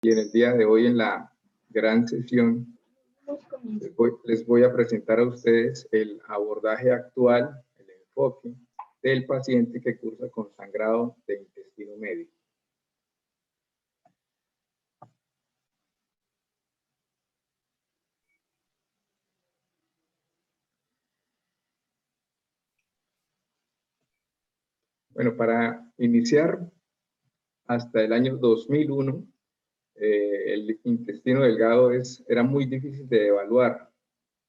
Y en el día de hoy, en la gran sesión, les voy a presentar a ustedes el abordaje actual, el enfoque del paciente que cursa con sangrado de intestino medio. Bueno, para iniciar, hasta el año 2001, el intestino delgado era muy difícil de evaluar.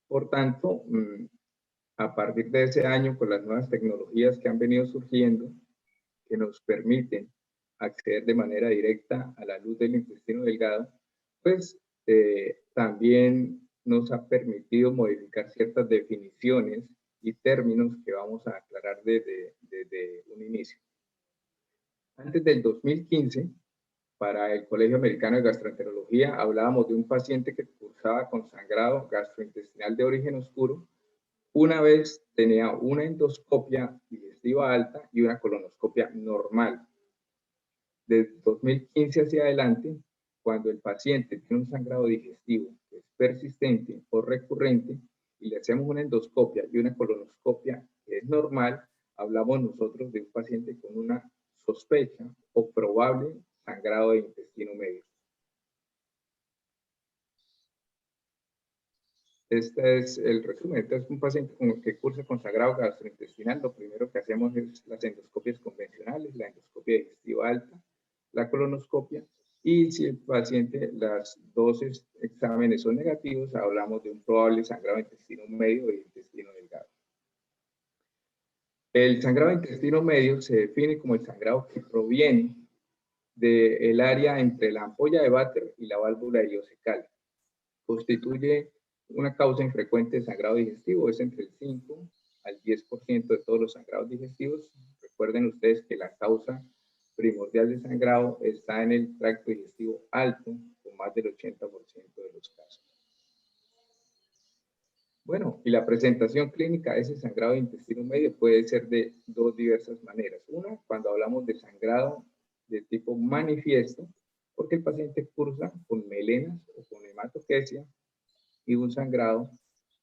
Por tanto, a partir de ese año, con las nuevas tecnologías que han venido surgiendo, que nos permiten acceder de manera directa a la luz del intestino delgado, pues también nos ha permitido modificar ciertas definiciones y términos que vamos a aclarar desde un inicio. Antes del 2015, para el Colegio Americano de Gastroenterología, hablábamos de un paciente que cursaba con sangrado gastrointestinal de origen oscuro. Una vez tenía una endoscopia digestiva alta y una colonoscopia normal. De 2015 hacia adelante, cuando el paciente tiene un sangrado digestivo que es persistente o recurrente y le hacemos una endoscopia y una colonoscopia que es normal, hablamos nosotros de un paciente con una sospecha o probable sangrado de intestino medio. Este es el resumen. Entonces, un paciente que cursa con sangrado gastrointestinal, lo primero que hacemos es las endoscopias convencionales, la endoscopia digestiva alta, la colonoscopia, y si el paciente, las dos exámenes son negativos, hablamos de un probable sangrado de intestino medio o de intestino delgado. El sangrado de intestino medio se define como el sangrado que proviene del área entre la ampolla de Vater y la válvula ileocecal. Constituye una causa infrecuente de sangrado digestivo, es entre el 5 al 10% de todos los sangrados digestivos. Recuerden ustedes que la causa primordial de sangrado está en el tracto digestivo alto, con más del 80% de los casos. Bueno, y la presentación clínica de ese sangrado de intestino medio puede ser de dos diversas maneras. Una, cuando hablamos de sangrado de tipo manifiesto, porque el paciente cursa con melenas o con hematoquesia, y un sangrado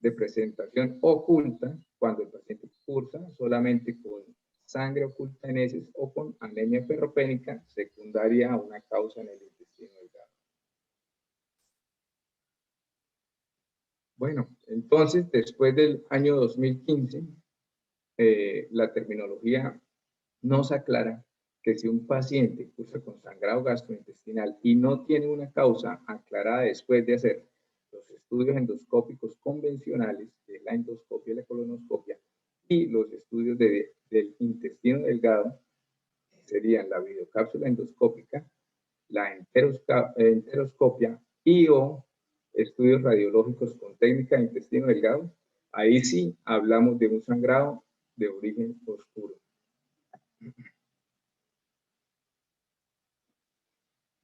de presentación oculta, cuando el paciente cursa solamente con sangre oculta en heces o con anemia ferropénica secundaria a una causa en el intestino delgado. Bueno, entonces, después del año 2015, la terminología nos aclara que si un paciente cursa con sangrado gastrointestinal y no tiene una causa aclarada después de hacer los estudios endoscópicos convencionales, de la endoscopia y la colonoscopia, y los estudios del intestino delgado, serían la videocápsula endoscópica, la enteroscopia y o estudios radiológicos con técnica de intestino delgado, ahí sí hablamos de un sangrado de origen oscuro.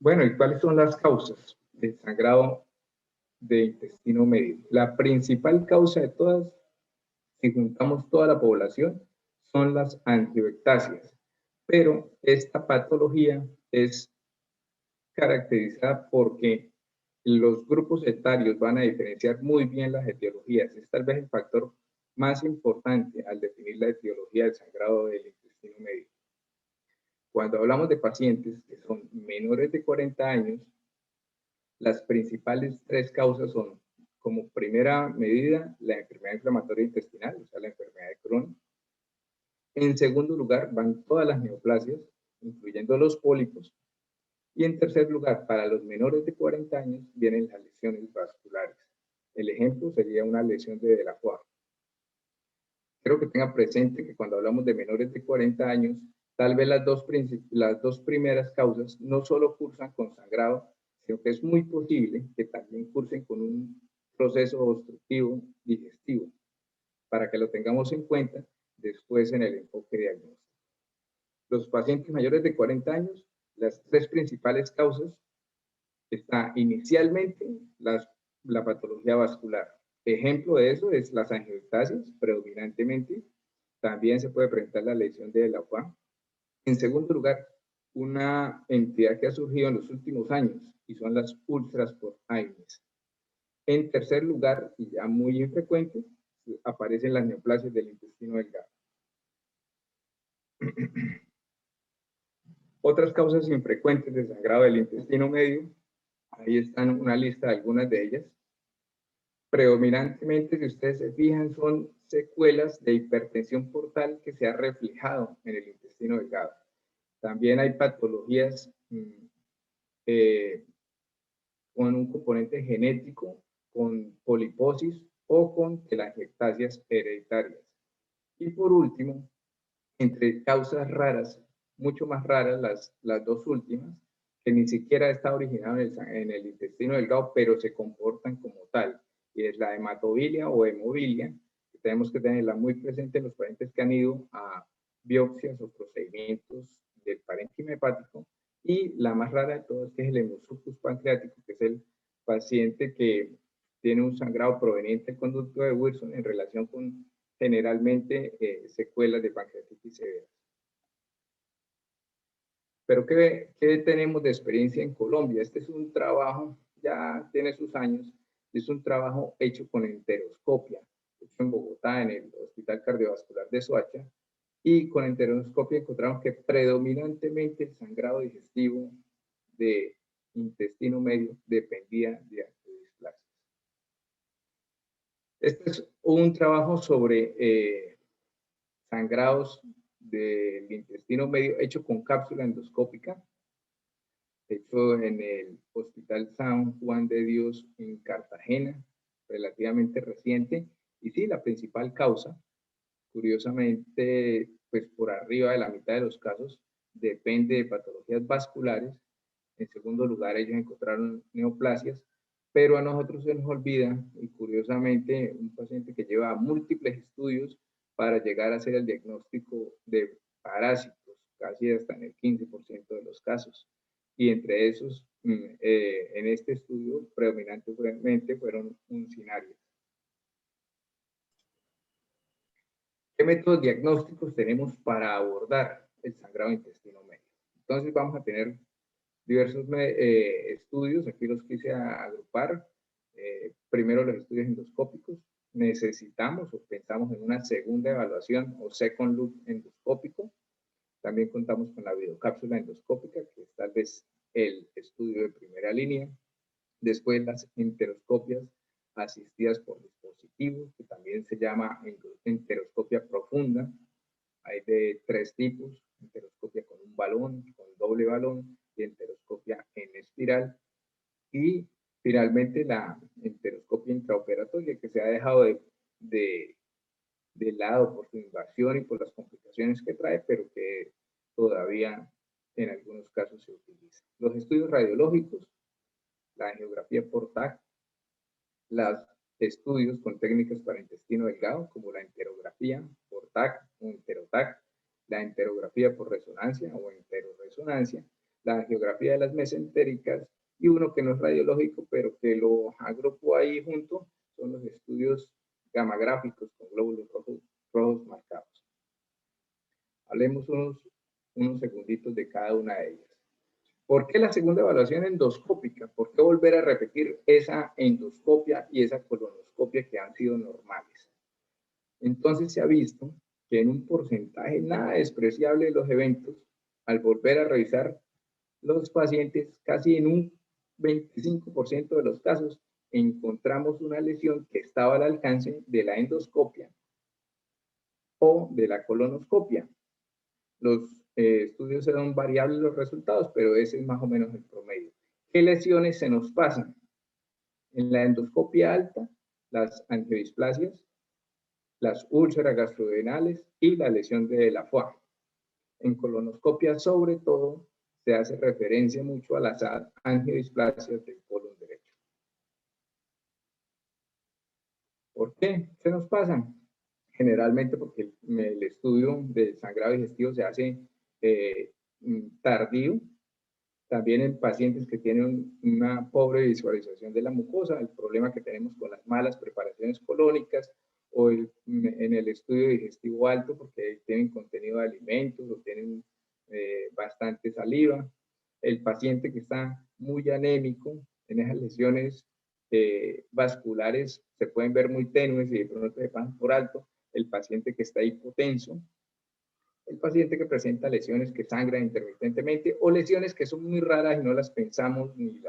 Bueno, ¿y cuáles son las causas del sangrado de intestino medio? La principal causa de todas, si juntamos toda la población, son las angioectasias. Pero esta patología es caracterizada porque los grupos etarios van a diferenciar muy bien las etiologías. Es tal vez el factor más importante al definir la etiología del sangrado del intestino medio. Cuando hablamos de pacientes que son menores de 40 años, las principales tres causas son, como primera medida, la enfermedad inflamatoria intestinal, o sea, la enfermedad de Crohn. En segundo lugar, van todas las neoplasias, incluyendo los pólipos. Y en tercer lugar, para los menores de 40 años, vienen las lesiones vasculares. El ejemplo sería una lesión de Delacroix. Quiero que tengan presente que cuando hablamos de menores de 40 años, tal vez las dos primeras causas no solo cursan con sangrado, sino que es muy posible que también cursen con un proceso obstructivo digestivo, para que lo tengamos en cuenta después en el enfoque diagnóstico. Los pacientes mayores de 40 años, las tres principales causas está inicialmente la patología vascular. Ejemplo de eso es las angioectasias, predominantemente. También se puede presentar la lesión de Delacroix. En segundo lugar, una entidad que ha surgido en los últimos años y son las úlceras por Ames. En tercer lugar, y ya muy infrecuente, aparecen las neoplasias del intestino delgado. Otras causas infrecuentes de sangrado del intestino medio, ahí están una lista de algunas de ellas. Predominantemente, si ustedes se fijan, son secuelas de hipertensión portal que se ha reflejado en el intestino delgado. También hay patologías con un componente genético, con poliposis o con telangiectasias hereditarias. Y por último, entre causas raras, mucho más raras las dos últimas, que ni siquiera está originado en el intestino delgado, pero se comportan como tal, y es la hematobilia o hemobilia, que tenemos que tenerla muy presente en los pacientes que han ido a biopsias o procedimientos del parénquima hepático, y la más rara de todas, que es el hemosulcus pancreático, que es el paciente que tiene un sangrado proveniente del conducto de Wilson en relación con generalmente secuelas de pancreatitis severa. Pero ¿qué tenemos de experiencia en Colombia? Este es un trabajo, ya tiene sus años, es un trabajo hecho con enteroscopia, hecho en Bogotá, en el Hospital Cardiovascular de Soacha, y con enteroscopia encontramos que predominantemente el sangrado digestivo de intestino medio dependía de antidisplasias. Este es un trabajo sobre sangrados del intestino medio hecho con cápsula endoscópica, hecho en el Hospital San Juan de Dios en Cartagena, relativamente reciente. Y sí, la principal causa, curiosamente, pues por arriba de la mitad de los casos, depende de patologías vasculares. En segundo lugar, ellos encontraron neoplasias, pero a nosotros se nos olvida, y curiosamente, un paciente que lleva múltiples estudios para llegar a hacer el diagnóstico de parásitos, casi hasta en el 15% de los casos. Y entre esos, en este estudio, predominantemente fueron uncinarios. ¿Qué métodos diagnósticos tenemos para abordar el sangrado intestino medio? Entonces vamos a tener diversos estudios, aquí los quise agrupar. Primero los estudios endoscópicos. Necesitamos o pensamos en una segunda evaluación o second look endoscópico. También contamos con la videocápsula endoscópica, que es tal vez el estudio de primera línea. Después las enteroscopias asistidas por dispositivos, que también se llama enteroscopia profunda. Hay de tres tipos: enteroscopia con un balón, con doble balón, y enteroscopia en espiral. Y finalmente la enteroscopia intraoperatoria, que se ha dejado de lado por su invasión y por las complicaciones que trae, pero que todavía en algunos casos se utiliza. Los estudios radiológicos, la angiografía por TAC, los estudios con técnicas para intestino delgado, como la enterografía por TAC o enteroTAC, la enterografía por resonancia o enteroresonancia, la angiografía de las mesentéricas, y uno que no es radiológico, pero que lo agrupo ahí junto, son los estudios gamagráficos con glóbulos rojos marcados. Hablemos unos segunditos de cada una de ellas. ¿Por qué la segunda evaluación endoscópica? ¿Por qué volver a repetir esa endoscopia y esa colonoscopia que han sido normales? Entonces se ha visto que en un porcentaje nada despreciable de los eventos, al volver a revisar los pacientes, casi en un 25% de los casos, encontramos una lesión que estaba al alcance de la endoscopia o de la colonoscopia. Los estudios eran variables los resultados, pero ese es más o menos el promedio. ¿Qué lesiones se nos pasan? En la endoscopia alta, las angiodisplasias, las úlceras gastrodenales y la lesión de la foie. En colonoscopia, sobre todo, se hace referencia mucho a las angiodisplasias del colon derecho. ¿Por qué se nos pasan? Generalmente porque el estudio de sangrado digestivo se hace tardío. También en pacientes que tienen una pobre visualización de la mucosa, el problema que tenemos con las malas preparaciones colónicas, o en el estudio digestivo alto porque tienen contenido de alimentos o tienen bastante saliva. El paciente que está muy anémico, en esas lesiones vasculares se pueden ver muy tenues y de pronto se pasan por alto. El paciente que está hipotenso, el paciente que presenta lesiones que sangran intermitentemente o lesiones que son muy raras y no las pensamos ni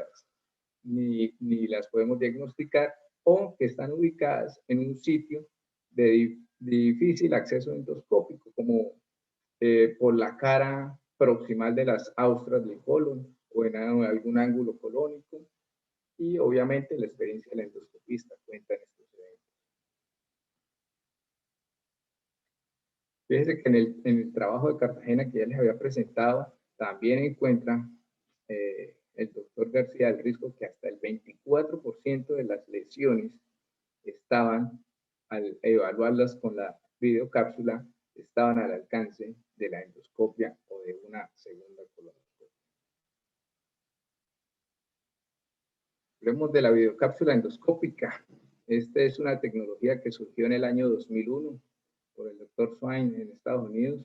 las podemos diagnosticar, o que están ubicadas en un sitio de difícil acceso endoscópico, como por la cara proximal de las austras del colon o en algún ángulo colónico, y obviamente la experiencia del endoscopista cuenta en estos eventos. Fíjense que en el trabajo de Cartagena que ya les había presentado, también encuentra el doctor García del Risco que hasta el 24% de las lesiones estaban, al evaluarlas con la videocápsula, estaban al alcance de la endoscopia o de una segunda colonoscopia. Hablemos de la videocápsula endoscópica. Esta es una tecnología que surgió en el año 2001 por el doctor Swain en Estados Unidos.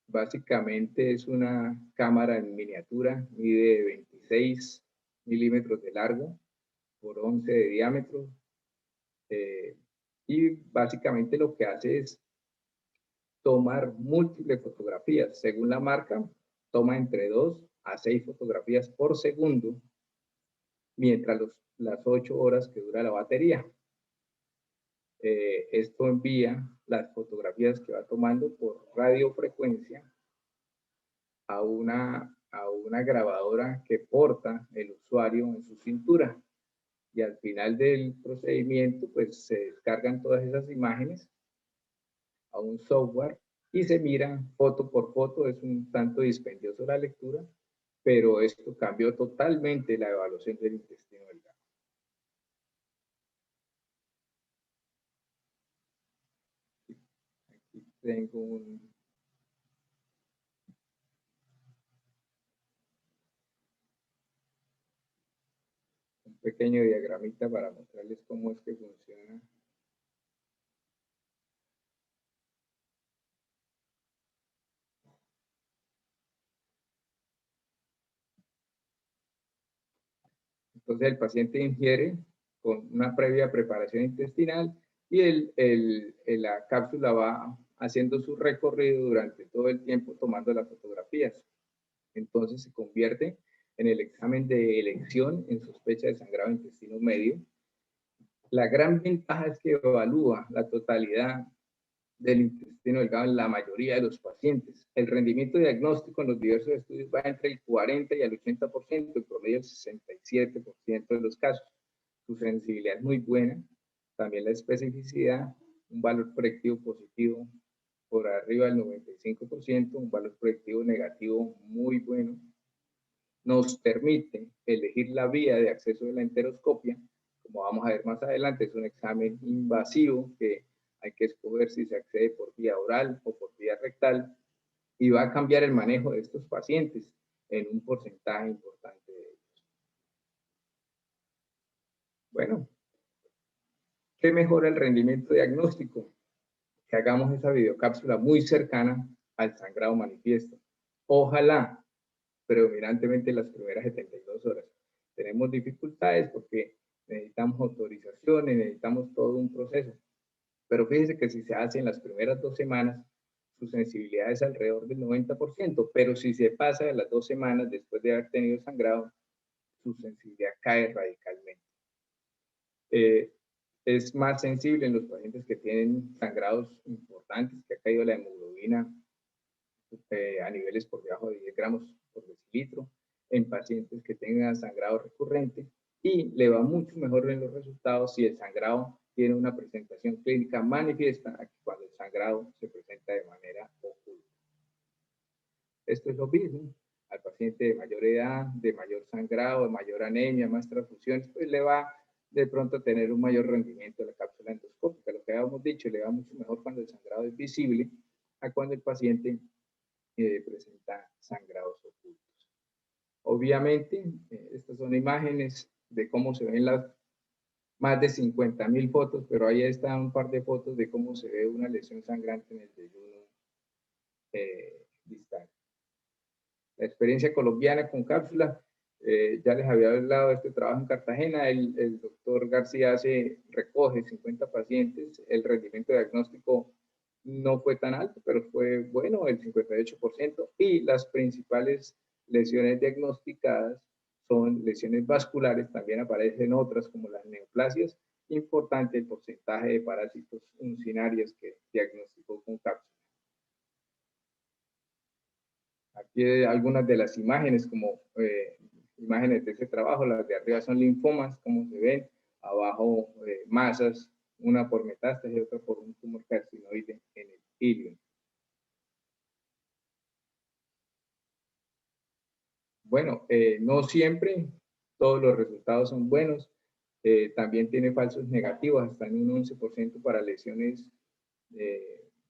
Básicamente es una cámara en miniatura, mide 26 milímetros de largo por 11 de diámetro, y básicamente lo que hace es tomar múltiples fotografías. Según la marca, toma entre 2 a 6 fotografías por segundo, mientras las 8 horas que dura la batería. Esto envía las fotografías que va tomando por radiofrecuencia a una grabadora que porta el usuario en su cintura. Y al final del procedimiento, pues se descargan todas esas imágenes a un software y se miran foto por foto. Es un tanto dispendioso la lectura, pero esto cambió totalmente la evaluación del intestino delgado. Aquí tengo un pequeño diagramita para mostrarles cómo es que funciona. Entonces el paciente ingiere con una previa preparación intestinal y la cápsula va haciendo su recorrido durante todo el tiempo tomando las fotografías. Entonces se convierte en el examen de elección en sospecha de sangrado intestino medio. La gran ventaja es que evalúa la totalidad del intestino delgado en la mayoría de los pacientes. El rendimiento diagnóstico en los diversos estudios va entre el 40 y el 80%, en promedio el 67% de los casos. Su sensibilidad es muy buena, también la especificidad, un valor predictivo positivo por arriba del 95%, un valor predictivo negativo muy bueno. Nos permite elegir la vía de acceso de la enteroscopia. Como vamos a ver más adelante, es un examen invasivo que hay que escoger si se accede por vía oral o por vía rectal, y va a cambiar el manejo de estos pacientes en un porcentaje importante de ellos. Bueno, ¿qué mejora el rendimiento diagnóstico? Que hagamos esa videocápsula muy cercana al sangrado manifiesto. Ojalá, predominantemente las primeras 72 horas. Tenemos dificultades porque necesitamos autorizaciones, necesitamos todo un proceso. Pero fíjense que si se hace en las primeras 2 semanas, su sensibilidad es alrededor del 90%, pero si se pasa de las 2 semanas después de haber tenido sangrado, su sensibilidad cae radicalmente. Es más sensible en los pacientes que tienen sangrados importantes, que ha caído la hemoglobina a niveles por debajo de 10 gramos por decilitro, en pacientes que tengan sangrado recurrente, y le va mucho mejor en los resultados si el sangrado tiene una presentación clínica manifiesta a que cuando el sangrado se presenta de manera oculta. Esto es lo mismo al paciente de mayor edad, de mayor sangrado, de mayor anemia, más transfusiones, pues le va de pronto a tener un mayor rendimiento de la cápsula endoscópica. Lo que habíamos dicho, le va mucho mejor cuando el sangrado es visible a cuando el paciente presenta sangrados ocultos. Obviamente, estas son imágenes de cómo se ven las más de 50.000 fotos, pero ahí están un par de fotos de cómo se ve una lesión sangrante en el yeyuno distal. La experiencia colombiana con cápsula, ya les había hablado de este trabajo en Cartagena. El doctor García recoge 50 pacientes. El rendimiento diagnóstico no fue tan alto, pero fue bueno, el 58%. Y las principales lesiones diagnosticadas son lesiones vasculares, también aparecen otras como las neoplasias. Importante el porcentaje de parásitos uncinarios que diagnosticó con cápsula. Aquí hay algunas de las imágenes, como imágenes de ese trabajo. Las de arriba son linfomas, como se ven. Abajo masas, una por metástasis y otra por un tumor carcinoide en el ilion. Bueno, no siempre todos los resultados son buenos. También tiene falsos negativos, hasta en un 11% para lesiones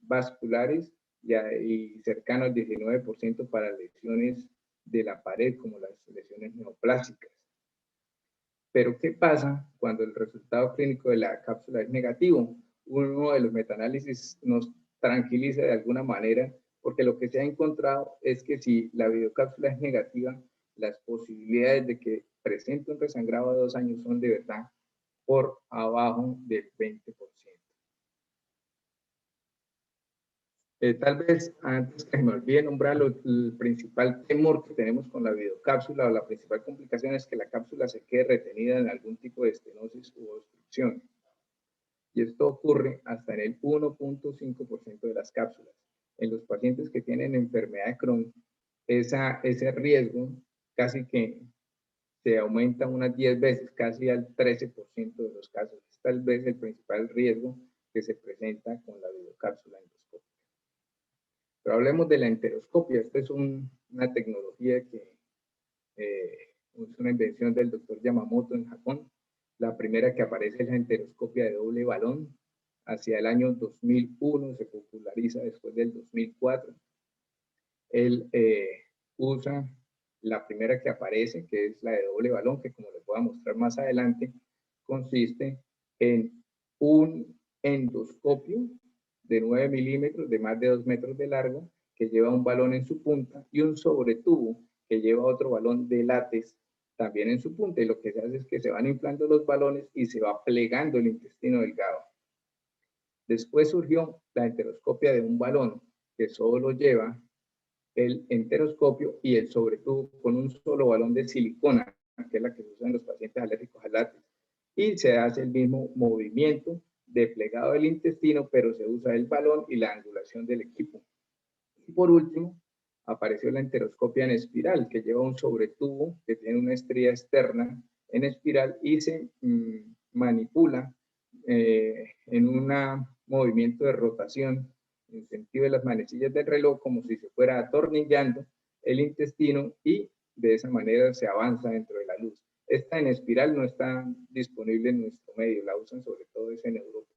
vasculares y cercano al 19% para lesiones de la pared, como las lesiones neoplásicas. Pero, ¿qué pasa cuando el resultado clínico de la cápsula es negativo? Uno de los metaanálisis nos tranquiliza de alguna manera, porque lo que se ha encontrado es que si la videocápsula es negativa, las posibilidades de que presente un resangrado a 2 años son de verdad por abajo del 20%. Tal vez antes que me olvide nombrarlo, el principal temor que tenemos con la videocápsula o la principal complicación es que la cápsula se quede retenida en algún tipo de estenosis u obstrucción. Y esto ocurre hasta en el 1.5% de las cápsulas. En los pacientes que tienen enfermedad de Crohn, ese riesgo casi que se aumenta unas 10 veces, casi al 13% de los casos. Es tal vez el principal riesgo que se presenta con la videocápsula endoscópica. Pero hablemos de la enteroscopia. Esta es una tecnología que es una invención del doctor Yamamoto en Japón. La primera que aparece es la enteroscopia de doble balón. Hacia el año 2001 se populariza después del 2004. Él usa la primera que aparece, que es la de doble balón, que como les voy a mostrar más adelante, consiste en un endoscopio de 9 milímetros, de más de 2 metros de largo, que lleva un balón en su punta y un sobretubo que lleva otro balón de látex también en su punta. Y lo que se hace es que se van inflando los balones y se va plegando el intestino delgado. Después surgió la enteroscopia de un balón que solo lleva el enteroscopio y el sobretubo con un solo balón de silicona, que es la que se usa en los pacientes alérgicos al látex. Y se hace el mismo movimiento de plegado del intestino, pero se usa el balón y la angulación del equipo. Y por último, apareció la enteroscopia en espiral, que lleva un sobretubo que tiene una estría externa en espiral y se manipula en un movimiento de rotación en sentido de las manecillas del reloj, como si se fuera atornillando el intestino, y de esa manera se avanza dentro de la luz. Esta en espiral no está disponible en nuestro medio, la usan sobre todo en Europa.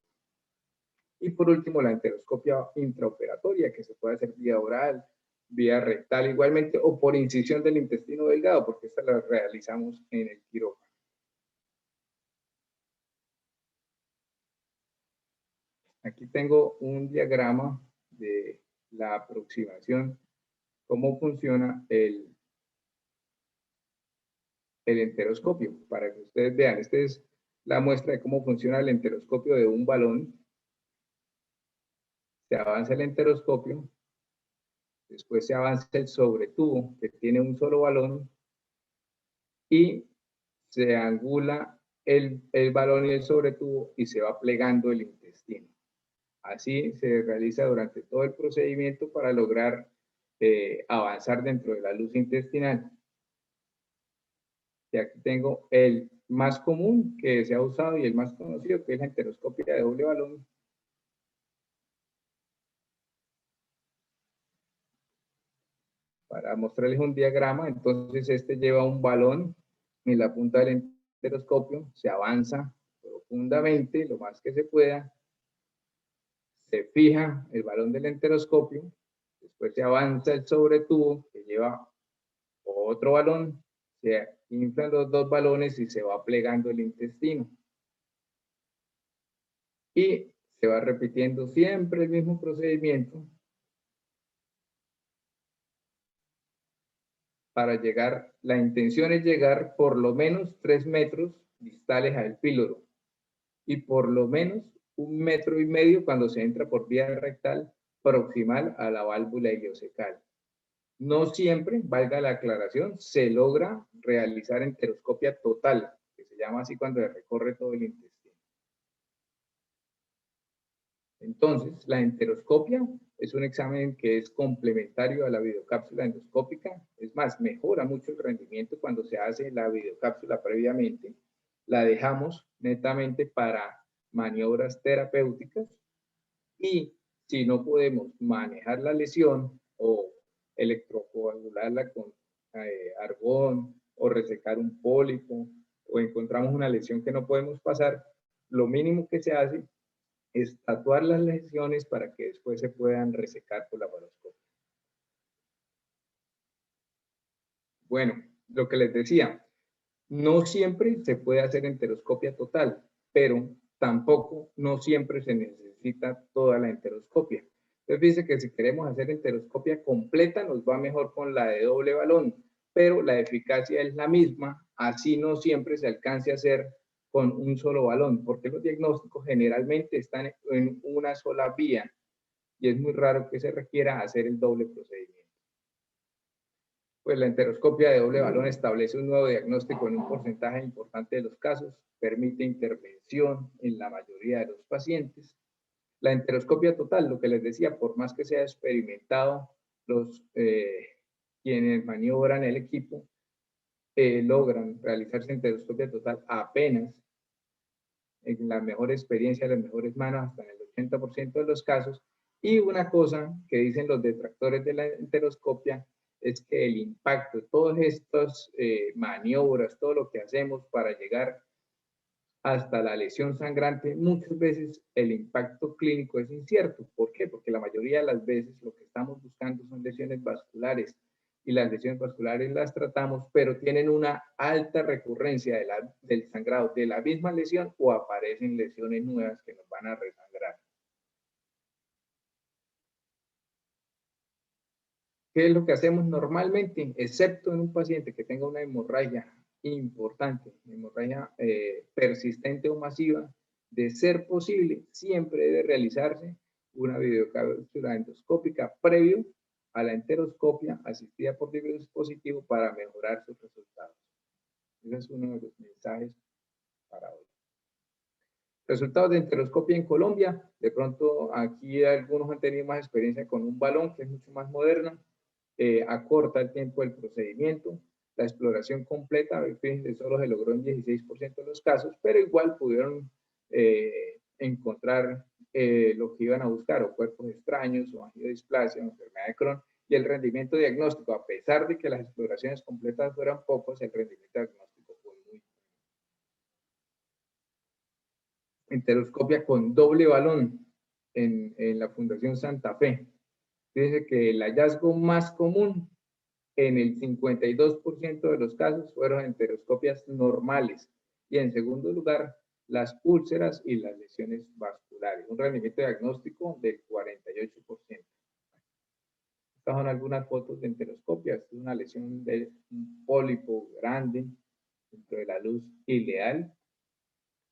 Y por último, la enteroscopia intraoperatoria, que se puede hacer vía oral, vía rectal igualmente, o por incisión del intestino delgado, porque esta la realizamos en el quirófano. Aquí tengo un diagrama de la aproximación, cómo funciona el enteroscopio, para que ustedes vean. Esta es la muestra de cómo funciona el enteroscopio de un balón. Se avanza el enteroscopio, después se avanza el sobretubo, que tiene un solo balón, y se angula el balón y el sobretubo y se va plegando el intestino. Así se realiza durante todo el procedimiento para lograr avanzar dentro de la luz intestinal. Y aquí tengo el más común que se ha usado y el más conocido, que es la enteroscopia de doble balón. Para mostrarles un diagrama, entonces este lleva un balón en la punta del enteroscopio, se avanza profundamente, lo más que se pueda, se fija el balón del enteroscopio, después se avanza el sobretubo que lleva otro balón, se inflan los dos balones y se va plegando el intestino. Y se va repitiendo siempre el mismo procedimiento para llegar, la intención es llegar por lo menos 3 metros distales al píloro y por lo menos 1,5 metros cuando se entra por vía rectal proximal a la válvula ileocecal. No siempre, valga la aclaración, se logra realizar enteroscopia total, que se llama así cuando se recorre todo el intestino. Entonces, la enteroscopia es un examen que es complementario a la videocápsula endoscópica. Es más, mejora mucho el rendimiento cuando se hace la videocápsula previamente. La dejamos netamente para maniobras terapéuticas y si no podemos manejar la lesión o electrocoagularla con argón o resecar un pólipo o encontramos una lesión que no podemos pasar, lo mínimo que se hace es tatuar las lesiones para que después se puedan resecar por la laparoscopia. Bueno, lo que les decía, no siempre se puede hacer enteroscopia total, pero tampoco no siempre se necesita toda la enteroscopia. Entonces dice que si queremos hacer enteroscopia completa nos va mejor con la de doble balón, pero la eficacia es la misma, así no siempre se alcance a hacer con un solo balón, porque los diagnósticos generalmente están en una sola vía y es muy raro que se requiera hacer el doble procedimiento. Pues la enteroscopia de doble balón establece un nuevo diagnóstico en un porcentaje importante de los casos, permite intervención en la mayoría de los pacientes. La enteroscopia total, lo que les decía, por más que sea experimentado, quienes maniobran el equipo logran realizarse enteroscopia total apenas en la mejor experiencia, las mejores manos, hasta en el 80% de los casos. Y una cosa que dicen los detractores de la enteroscopia es que el impacto de todas estas maniobras, todo lo que hacemos para llegar hasta la lesión sangrante, muchas veces el impacto clínico es incierto. ¿Por qué? Porque la mayoría de las veces lo que estamos buscando son lesiones vasculares y las lesiones vasculares las tratamos, pero tienen una alta recurrencia del sangrado de la misma lesión o aparecen lesiones nuevas que nos van a resangrar. ¿Qué es lo que hacemos normalmente? Excepto en un paciente que tenga una hemorragia importante, hemorragia persistente o masiva, de ser posible, siempre debe realizarse una videocápsula endoscópica previo a la enteroscopia asistida por dispositivo para mejorar sus resultados. Ese es uno de los mensajes para hoy. Resultados de enteroscopia en Colombia. De pronto aquí algunos han tenido más experiencia con un balón que es mucho más moderno. Acorta el tiempo del procedimiento. La exploración completa, fíjense, solo se logró en 16% de los casos, pero igual pudieron encontrar lo que iban a buscar, o cuerpos extraños, o angiodisplasia, o enfermedad de Crohn, y el rendimiento diagnóstico, a pesar de que las exploraciones completas fueran pocos, el rendimiento diagnóstico fue muy bueno. Enteroscopia con doble balón en la Fundación Santa Fe. Fíjense que el hallazgo más común en el 52% de los casos fueron enteroscopias normales y en segundo lugar las úlceras y las lesiones vasculares, un rendimiento diagnóstico del 48%. Estas son algunas fotos de enteroscopia. Esta es una lesión de un pólipo grande dentro de la luz ileal.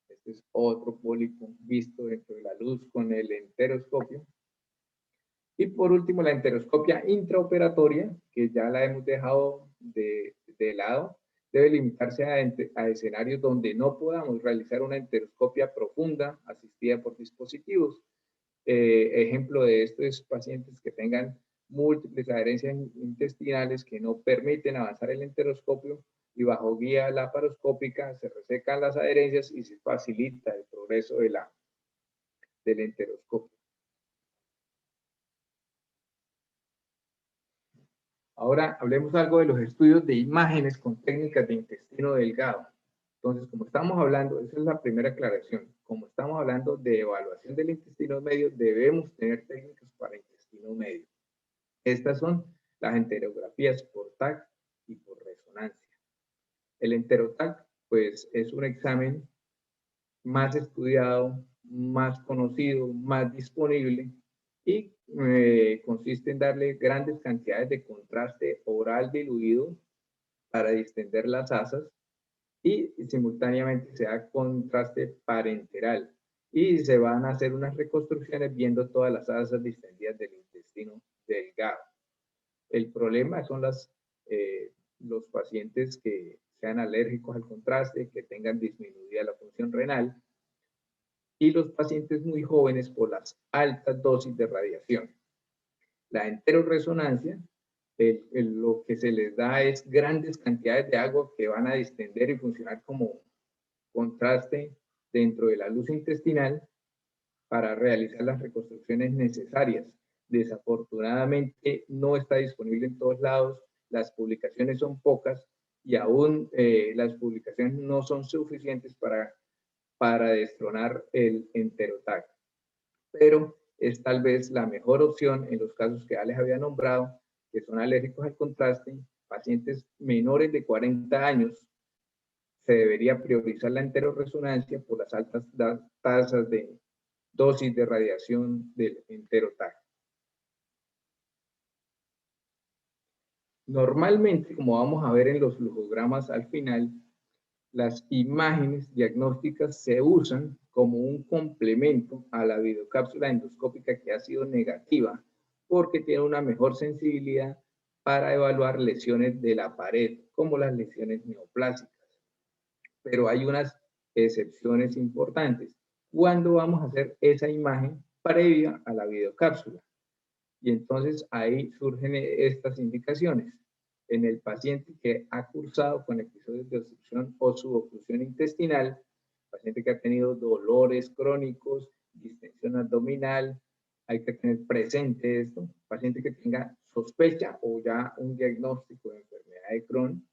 Este es otro pólipo visto dentro de la luz con el enteroscopio. Y por último, la enteroscopia intraoperatoria, que ya la hemos dejado de lado, debe limitarse a escenarios donde no podamos realizar una enteroscopia profunda asistida por dispositivos. Ejemplo de esto es pacientes que tengan múltiples adherencias intestinales que no permiten avanzar el enteroscopio y bajo guía laparoscópica se resecan las adherencias y se facilita el progreso del enteroscopio. Ahora hablemos algo de los estudios de imágenes con técnicas de intestino delgado. Entonces, como estamos hablando, esa es la primera aclaración, como estamos hablando de evaluación del intestino medio, debemos tener técnicas para intestino medio. Estas son las enterografías por TAC y por resonancia. El enteroTAC, pues, es un examen más estudiado, más conocido, más disponible y consiste en darle grandes cantidades de contraste oral diluido para distender las asas y simultáneamente se da contraste parenteral y se van a hacer unas reconstrucciones viendo todas las asas distendidas del intestino delgado. El problema son los pacientes que sean alérgicos al contraste, que tengan disminuida la función renal y los pacientes muy jóvenes por las altas dosis de radiación. La enteroresonancia, lo que se les da es grandes cantidades de agua que van a distender y funcionar como contraste dentro de la luz intestinal para realizar las reconstrucciones necesarias. Desafortunadamente no está disponible en todos lados, las publicaciones son pocas y aún las publicaciones no son suficientes para destronar el enterotag. Pero es tal vez la mejor opción en los casos que ya les había nombrado, que son alérgicos al contraste, pacientes menores de 40 años, se debería priorizar la enteroresonancia por las altas tasas de dosis de radiación del enterotag. Normalmente, como vamos a ver en los flujogramas al final, las imágenes diagnósticas se usan como un complemento a la videocápsula endoscópica que ha sido negativa porque tiene una mejor sensibilidad para evaluar lesiones de la pared, como las lesiones neoplásicas. Pero hay unas excepciones importantes. Cuando vamos a hacer esa imagen previa a la videocápsula. Y entonces ahí surgen estas indicaciones. En el paciente que ha cursado con episodios de obstrucción o suboclusión intestinal, paciente que ha tenido dolores crónicos, distensión abdominal, hay que tener presente esto, paciente que tenga sospecha o ya un diagnóstico de enfermedad de Crohn,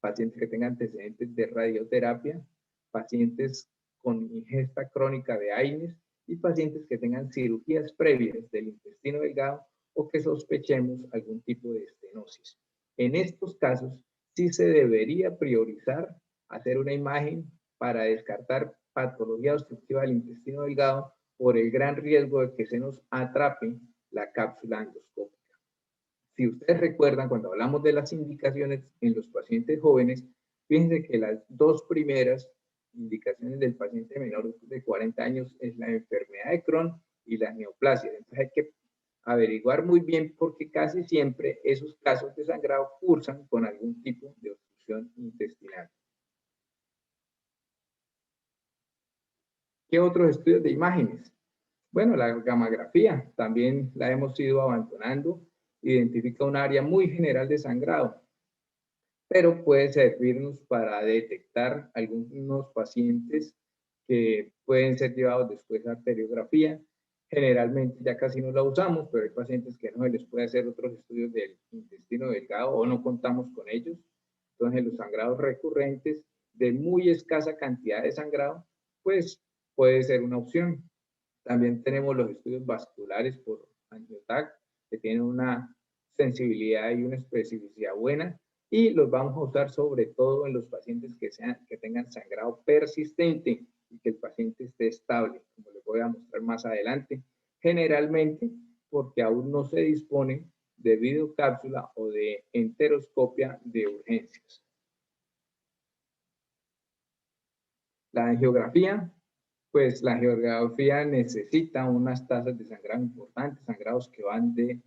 pacientes que tengan antecedentes de radioterapia, pacientes con ingesta crónica de AINES y pacientes que tengan cirugías previas del intestino delgado o que sospechemos algún tipo de estenosis. En estos casos, sí se debería priorizar hacer una imagen para descartar patología obstructiva del intestino delgado por el gran riesgo de que se nos atrape la cápsula endoscópica. Si ustedes recuerdan, cuando hablamos de las indicaciones en los pacientes jóvenes, fíjense que las dos primeras indicaciones del paciente menor de 40 años es la enfermedad de Crohn y las neoplasias. Entonces hay que averiguar muy bien porque casi siempre esos casos de sangrado cursan con algún tipo de obstrucción intestinal. ¿Qué otros estudios de imágenes? Bueno, la gammagrafía también la hemos ido abandonando. Identifica un área muy general de sangrado, pero puede servirnos para detectar algunos pacientes que pueden ser llevados después a arteriografía. Generalmente ya casi no la usamos, pero hay pacientes que no se les puede hacer otros estudios del intestino delgado o no contamos con ellos. Entonces, los sangrados recurrentes de muy escasa cantidad de sangrado, pues puede ser una opción. También tenemos los estudios vasculares por AngioTAC, que tienen una sensibilidad y una especificidad buena, y los vamos a usar sobre todo en los pacientes que tengan sangrado persistente y que el paciente esté estable, como les voy a mostrar más adelante, generalmente porque aún no se dispone de videocápsula o de enteroscopia de urgencias. La angiografía, pues la angiografía necesita unas tasas de sangrado importantes, sangrados que van de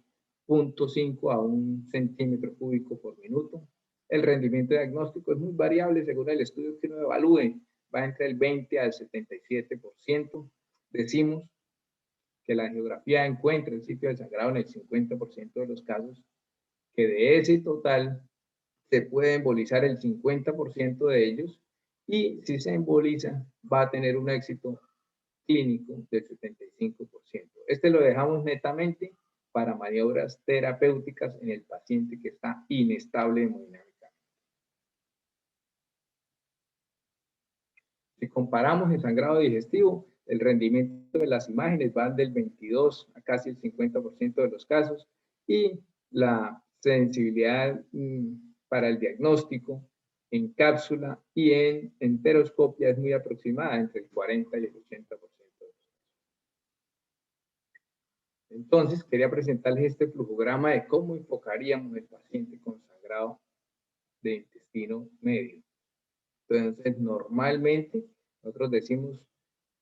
0.5 a 1 centímetro cúbico por minuto. El rendimiento diagnóstico es muy variable según el estudio que uno evalúe, va entre el 20 al 77%. Decimos que la angiografía encuentra el sitio del sangrado en el 50% de los casos, que de ese total se puede embolizar el 50% de ellos y si se emboliza va a tener un éxito clínico del 75%. Este lo dejamos netamente para maniobras terapéuticas en el paciente que está inestable hemodinámicamente. Si comparamos el sangrado digestivo, el rendimiento de las imágenes va del 22 a casi el 50% de los casos y la sensibilidad para el diagnóstico en cápsula y en enteroscopia es muy aproximada, entre el 40 y el 80%. Entonces, quería presentarles este flujograma de cómo enfocaríamos el paciente con sangrado de intestino medio. Entonces, normalmente nosotros decimos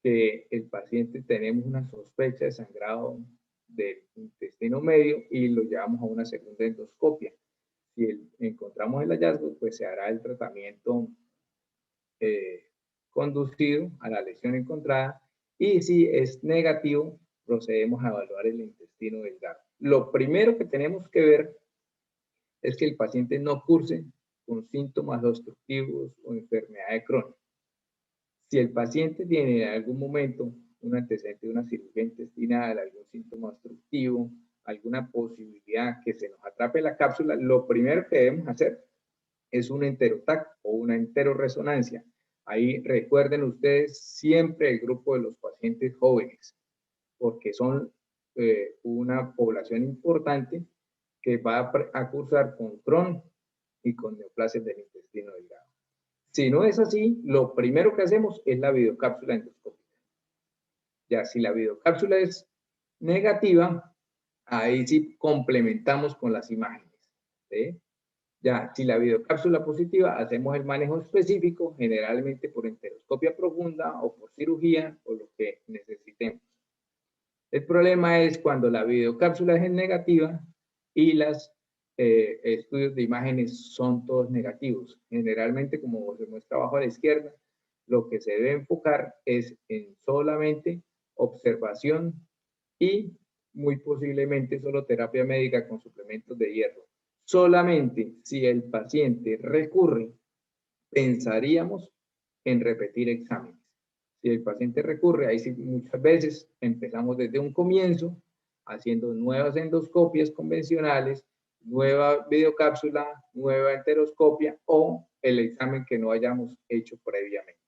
que el paciente tenemos una sospecha de sangrado del intestino medio y lo llevamos a una segunda endoscopia. Si encontramos el hallazgo, pues se hará el tratamiento conducido a la lesión encontrada, y si es negativo, procedemos a evaluar el intestino delgado. Lo primero que tenemos que ver es que el paciente no curse con síntomas obstructivos o enfermedad de Crohn. Si el paciente tiene en algún momento un antecedente de una cirugía intestinal, algún síntoma obstructivo, alguna posibilidad que se nos atrape la cápsula, lo primero que debemos hacer es un enterotac o una enteroresonancia. Ahí recuerden ustedes siempre el grupo de los pacientes jóvenes, porque son una población importante que va a cursar con Crohn y con neoplasias del intestino delgado. Si no es así, lo primero que hacemos es la videocápsula endoscópica. Ya, si la videocápsula es negativa, ahí sí complementamos con las imágenes. ¿Sí? Ya, si la videocápsula positiva, hacemos el manejo específico, generalmente por enteroscopia profunda o por cirugía o lo que necesitemos. El problema es cuando la videocápsula es negativa y los estudios de imágenes son todos negativos. Generalmente, como se muestra abajo a la izquierda, lo que se debe enfocar es en solamente observación y muy posiblemente solo terapia médica con suplementos de hierro. Solamente si el paciente recurre, pensaríamos en repetir exámenes. Si el paciente recurre, ahí sí muchas veces empezamos desde un comienzo, haciendo nuevas endoscopias convencionales, nueva videocápsula, nueva enteroscopia o el examen que no hayamos hecho previamente.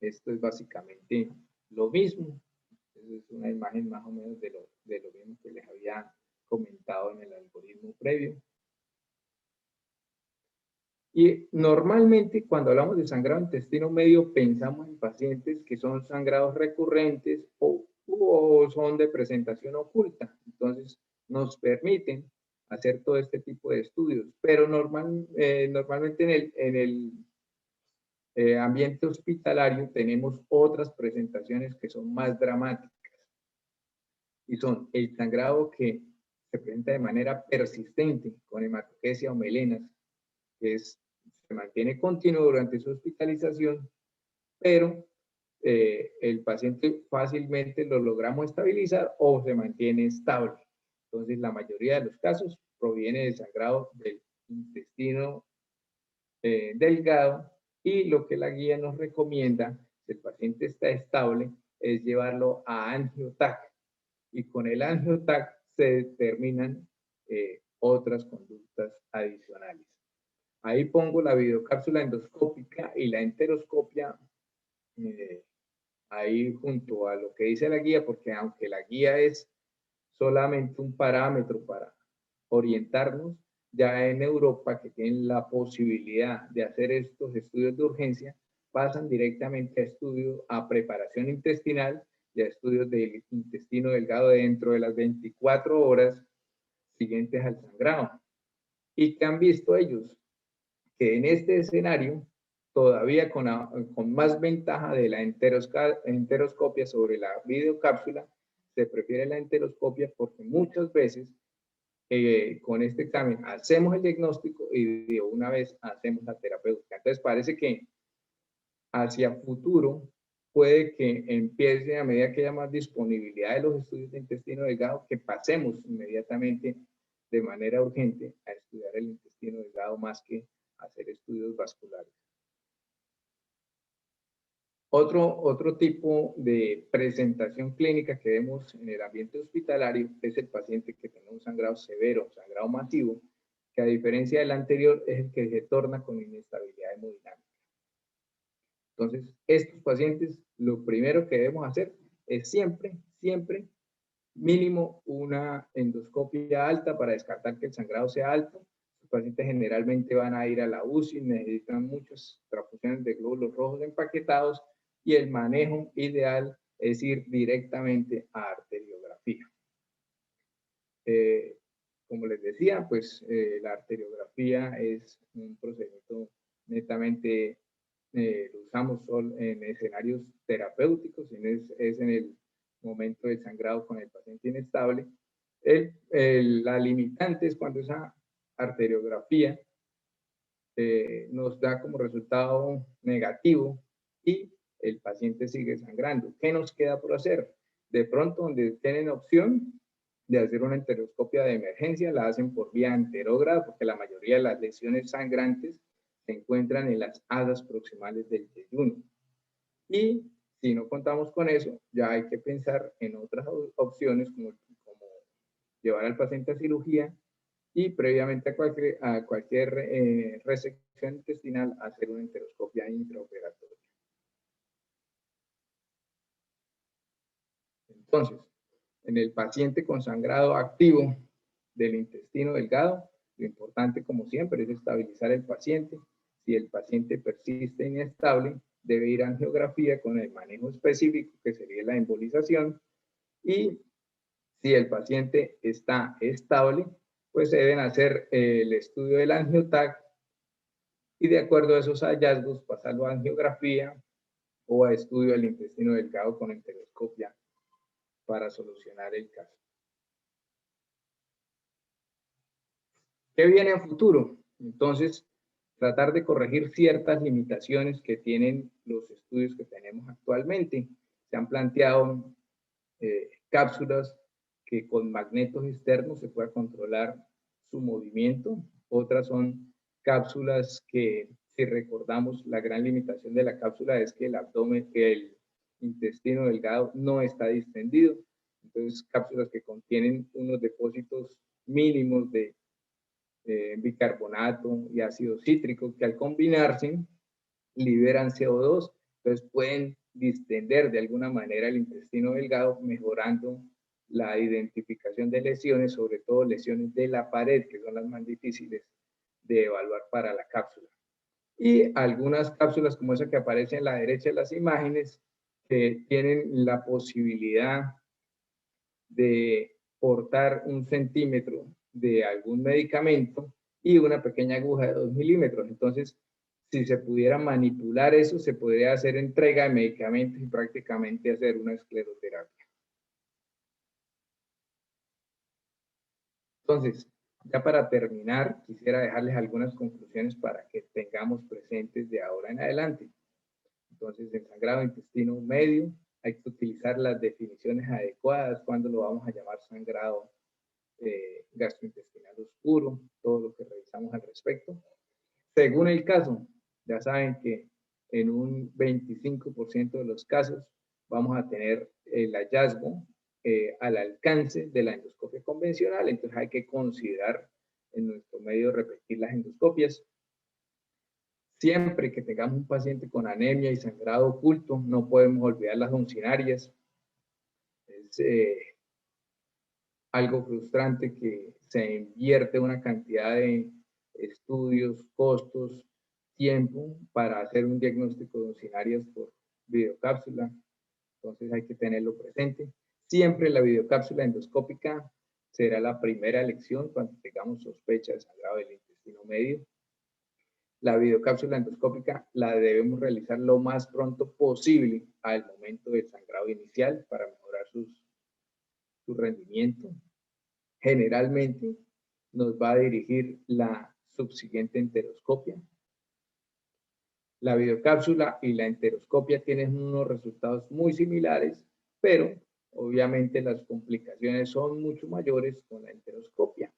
Esto es básicamente lo mismo. Es una imagen más o menos de lo mismo que les había comentado en el algoritmo previo. Y normalmente cuando hablamos de sangrado intestino medio pensamos en pacientes que son sangrados recurrentes o son de presentación oculta. Entonces nos permiten hacer todo este tipo de estudios. Pero normalmente en el ambiente hospitalario tenemos otras presentaciones que son más dramáticas. Y son el sangrado que se presenta de manera persistente con hematoquesia o melenas, que se mantiene continuo durante su hospitalización, pero el paciente fácilmente lo logramos estabilizar o se mantiene estable. Entonces, la mayoría de los casos proviene de sangrado del intestino delgado, y lo que la guía nos recomienda, si el paciente está estable, es llevarlo a angiotac, y con el angiotac se determinan otras conductas adicionales. Ahí pongo la videocápsula endoscópica y la enteroscopia ahí junto a lo que dice la guía, porque aunque la guía es solamente un parámetro para orientarnos, ya en Europa, que tienen la posibilidad de hacer estos estudios de urgencia, pasan directamente a estudios, a preparación intestinal y a estudios del intestino delgado dentro de las 24 horas siguientes al sangrado. ¿Y qué han visto ellos? Que en este escenario, todavía con más ventaja de la enteroscopia sobre la videocápsula, se prefiere la enteroscopia porque muchas veces con este examen hacemos el diagnóstico y de una vez hacemos la terapéutica. Entonces parece que hacia futuro puede que empiece, a medida que haya más disponibilidad de los estudios de intestino delgado, que pasemos inmediatamente de manera urgente a estudiar el intestino delgado más que hacer estudios vasculares. Otro tipo de presentación clínica que vemos en el ambiente hospitalario es el paciente que tiene un sangrado severo, un sangrado masivo, que a diferencia del anterior es el que se torna con inestabilidad hemodinámica. Entonces, estos pacientes, lo primero que debemos hacer es siempre mínimo una endoscopia alta para descartar que el sangrado sea alto. Los pacientes generalmente van a ir a la UCI, necesitan muchas transfusiones de glóbulos rojos empaquetados, y el manejo ideal es ir directamente a arteriografía. como les decía, pues la arteriografía es un procedimiento netamente, lo usamos solo en escenarios terapéuticos, es en el momento del sangrado con el paciente inestable. La limitante es cuando esa arteriografía nos da como resultado negativo y el paciente sigue sangrando. ¿Qué nos queda por hacer? De pronto, donde tienen opción de hacer una enteroscopia de emergencia, la hacen por vía anterógrada, porque la mayoría de las lesiones sangrantes se encuentran en las asas proximales del yeyuno. Y si no contamos con eso, ya hay que pensar en otras opciones, como llevar al paciente a cirugía y previamente a cualquier resección intestinal hacer una enteroscopia intraoperatoria. Entonces, en el paciente con sangrado activo del intestino delgado, lo importante, como siempre, es estabilizar el paciente. Si el paciente persiste inestable, debe ir a angiografía con el manejo específico, que sería la embolización. Y si el paciente está estable, pues se deben hacer el estudio del angioTAC y de acuerdo a esos hallazgos pasarlo a angiografía o a estudio del intestino delgado con enteroscopia para solucionar el caso. ¿Qué viene en futuro? Entonces, tratar de corregir ciertas limitaciones que tienen los estudios que tenemos actualmente. Se han planteado cápsulas que con magnetos externos se pueda controlar su movimiento. Otras son cápsulas que, si recordamos, la gran limitación de la cápsula es que el abdomen, el intestino delgado no está distendido. Entonces, cápsulas que contienen unos depósitos mínimos de bicarbonato y ácido cítrico que al combinarse liberan CO2, entonces pueden distender de alguna manera el intestino delgado, mejorando la identificación de lesiones, sobre todo lesiones de la pared, que son las más difíciles de evaluar para la cápsula. Y algunas cápsulas como esa que aparece en la derecha de las imágenes, que tienen la posibilidad de portar 1 centímetro de algún medicamento y una pequeña aguja de 2 milímetros. Entonces, si se pudiera manipular eso, se podría hacer entrega de medicamentos y prácticamente hacer una escleroterapia. Entonces, ya para terminar, quisiera dejarles algunas conclusiones para que tengamos presentes de ahora en adelante. Entonces, el sangrado intestino medio, hay que utilizar las definiciones adecuadas cuando lo vamos a llamar sangrado gastrointestinal oscuro, todo lo que revisamos al respecto. Según el caso, ya saben que en un 25% de los casos vamos a tener el hallazgo al alcance de la endoscopia convencional, entonces hay que considerar en nuestro medio repetir las endoscopias. Siempre que tengamos un paciente con anemia y sangrado oculto, no podemos olvidar las oncinarias. Es algo frustrante que se invierte una cantidad de estudios, costos, tiempo para hacer un diagnóstico de oncinarias por videocápsula. Entonces hay que tenerlo presente. Siempre la videocápsula endoscópica será la primera elección cuando tengamos sospecha de sangrado del intestino medio. La videocápsula endoscópica la debemos realizar lo más pronto posible al momento del sangrado inicial para mejorar su rendimiento. Generalmente nos va a dirigir la subsiguiente enteroscopia. La videocápsula y la enteroscopia tienen unos resultados muy similares, pero obviamente las complicaciones son mucho mayores con la enteroscopia.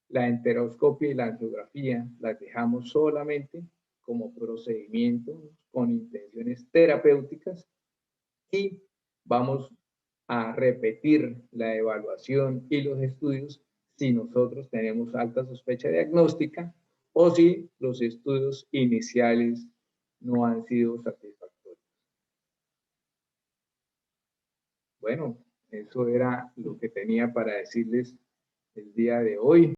La enteroscopia y la angiografía las dejamos solamente como procedimientos con intenciones terapéuticas y vamos a repetir la evaluación y los estudios si nosotros tenemos alta sospecha diagnóstica o si los estudios iniciales no han sido satisfactorios. Bueno, eso era lo que tenía para decirles el día de hoy.